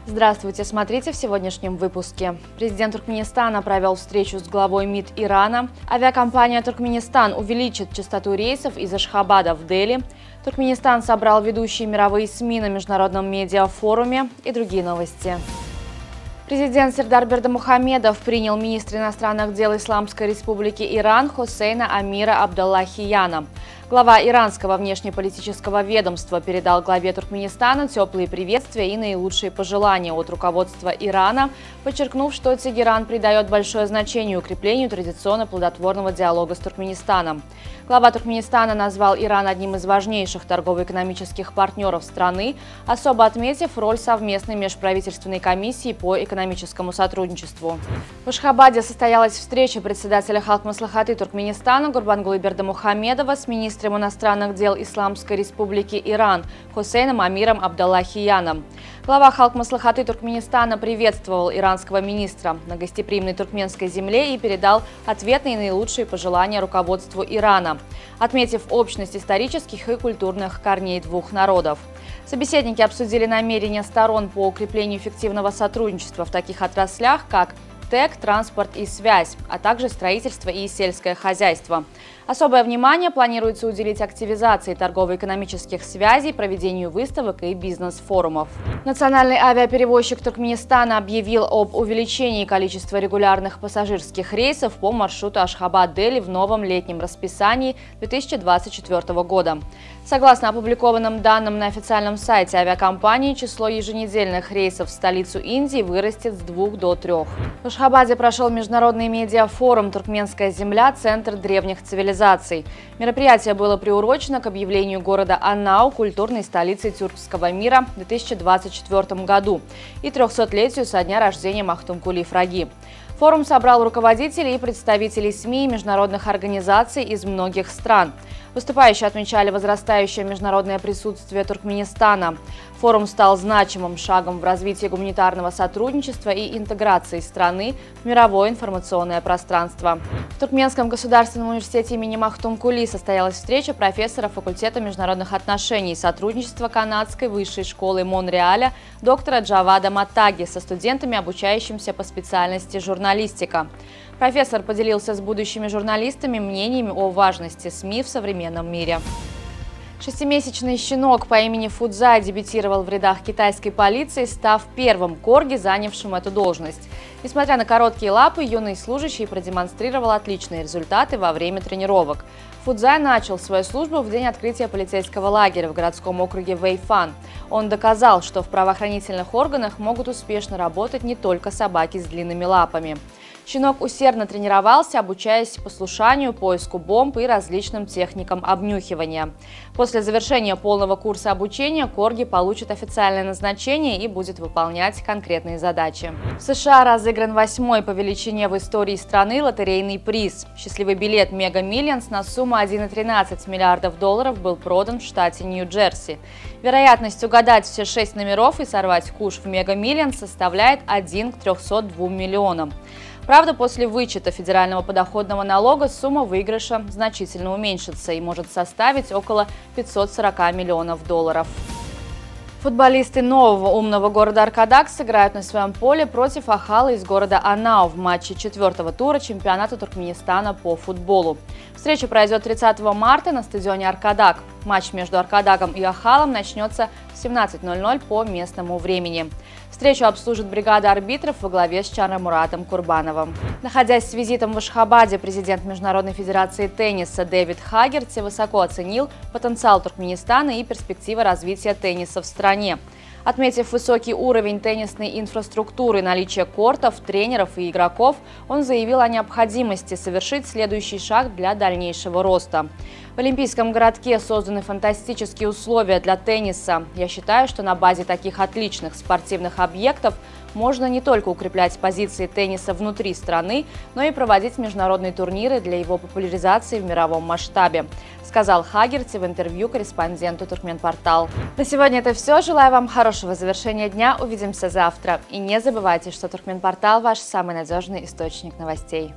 Здравствуйте, смотрите в сегодняшнем выпуске. Президент Туркменистана провел встречу с главой МИД Ирана. Авиакомпания «Туркменистан» увеличит частоту рейсов из Ашхабада в Дели. Туркменистан собрал ведущие мировые СМИ на международном медиафоруме и другие новости. Президент Сердар Бердымухамедов принял министра иностранных дел Исламской Республики Иран Хосейна Амира Абдаллахияна. Глава иранского внешнеполитического ведомства передал главе Туркменистана теплые приветствия и наилучшие пожелания от руководства Ирана, подчеркнув, что Тегеран придает большое значение укреплению традиционно плодотворного диалога с Туркменистаном. Глава Туркменистана назвал Иран одним из важнейших торгово-экономических партнеров страны, особо отметив роль совместной межправительственной комиссии по экономическому сотрудничеству. В Ашхабаде состоялась встреча председателя Халк-Маслихаты Туркменистана Гурбангулы Бердымухамедова с министром иностранных дел Исламской Республики Иран Хосейном Амиром Абдаллахияном. Глава Халк-Маслихаты Туркменистана приветствовал иранского министра на гостеприимной туркменской земле и передал ответные наилучшие пожелания руководству Ирана, отметив общность исторических и культурных корней двух народов. Собеседники обсудили намерения сторон по укреплению эффективного сотрудничества в таких отраслях, как ТЭК, транспорт и связь, а также строительство и сельское хозяйство. Особое внимание планируется уделить активизации торгово-экономических связей, проведению выставок и бизнес-форумов. Национальный авиаперевозчик Туркменистана объявил об увеличении количества регулярных пассажирских рейсов по маршруту Ашхабад-Дели в новом летнем расписании 2024 года. Согласно опубликованным данным на официальном сайте авиакомпании, число еженедельных рейсов в столицу Индии вырастет с 2 до 3. В Ашхабаде прошел международный медиафорум «Туркменская земля. Центр древних цивилизаций». Мероприятие было приурочено к объявлению города Аннау культурной столицей тюркского мира в 2024 году и 300-летию со дня рождения Махтумкули Фраги. Форум собрал руководителей и представителей СМИ и международных организаций из многих стран. Выступающие отмечали возрастающее международное присутствие Туркменистана. Форум стал значимым шагом в развитии гуманитарного сотрудничества и интеграции страны в мировое информационное пространство. В Туркменском государственном университете имени Махтумкули состоялась встреча профессора факультета международных отношений и сотрудничества Канадской высшей школы Монреаля доктора Джавада Матаги со студентами, обучающимися по специальности журналистика. Профессор поделился с будущими журналистами мнениями о важности СМИ в современном мире. Шестимесячный щенок по имени Фудзай дебютировал в рядах китайской полиции, став первым корги, занявшим эту должность. Несмотря на короткие лапы, юный служащий продемонстрировал отличные результаты во время тренировок. Фудзай начал свою службу в день открытия полицейского лагеря в городском округе Вэйфан. Он доказал, что в правоохранительных органах могут успешно работать не только собаки с длинными лапами. Щенок усердно тренировался, обучаясь послушанию, поиску бомб и различным техникам обнюхивания. После завершения полного курса обучения корги получит официальное назначение и будет выполнять конкретные задачи. В США разыгран 8-й по величине в истории страны лотерейный приз. Счастливый билет Mega Millions на сумму 1,13 миллиардов долларов был продан в штате Нью-Джерси. Вероятность угадать все 6 номеров и сорвать куш в Mega Millions составляет 1 к 302 миллионам. Правда, после вычета федерального подоходного налога сумма выигрыша значительно уменьшится и может составить около 540 миллионов долларов. Футболисты нового умного города Аркадак сыграют на своем поле против Ахала из города Аннау в матче 4-го тура чемпионата Туркменистана по футболу. Встреча пройдет 30 марта на стадионе Аркадак. Матч между Аркадаком и Ахалом начнется в 17:00 по местному времени. Встречу обслужит бригада арбитров во главе с Чанрамуратом Курбановым. Находясь с визитом в Ашхабаде, президент Международной федерации тенниса Дэвид Хагерти высоко оценил потенциал Туркменистана и перспективы развития тенниса в стране. Отметив высокий уровень теннисной инфраструктуры, наличие кортов, тренеров и игроков, он заявил о необходимости совершить следующий шаг для дальнейшего роста. В Олимпийском городке созданы фантастические условия для тенниса. Я считаю, что на базе таких отличных спортивных объектов можно не только укреплять позиции тенниса внутри страны, но и проводить международные турниры для его популяризации в мировом масштабе, сказал Хагерти в интервью корреспонденту Туркменпортал. На сегодня это все. Желаю вам хорошего завершения дня. Увидимся завтра. И не забывайте, что Туркменпортал – ваш самый надежный источник новостей.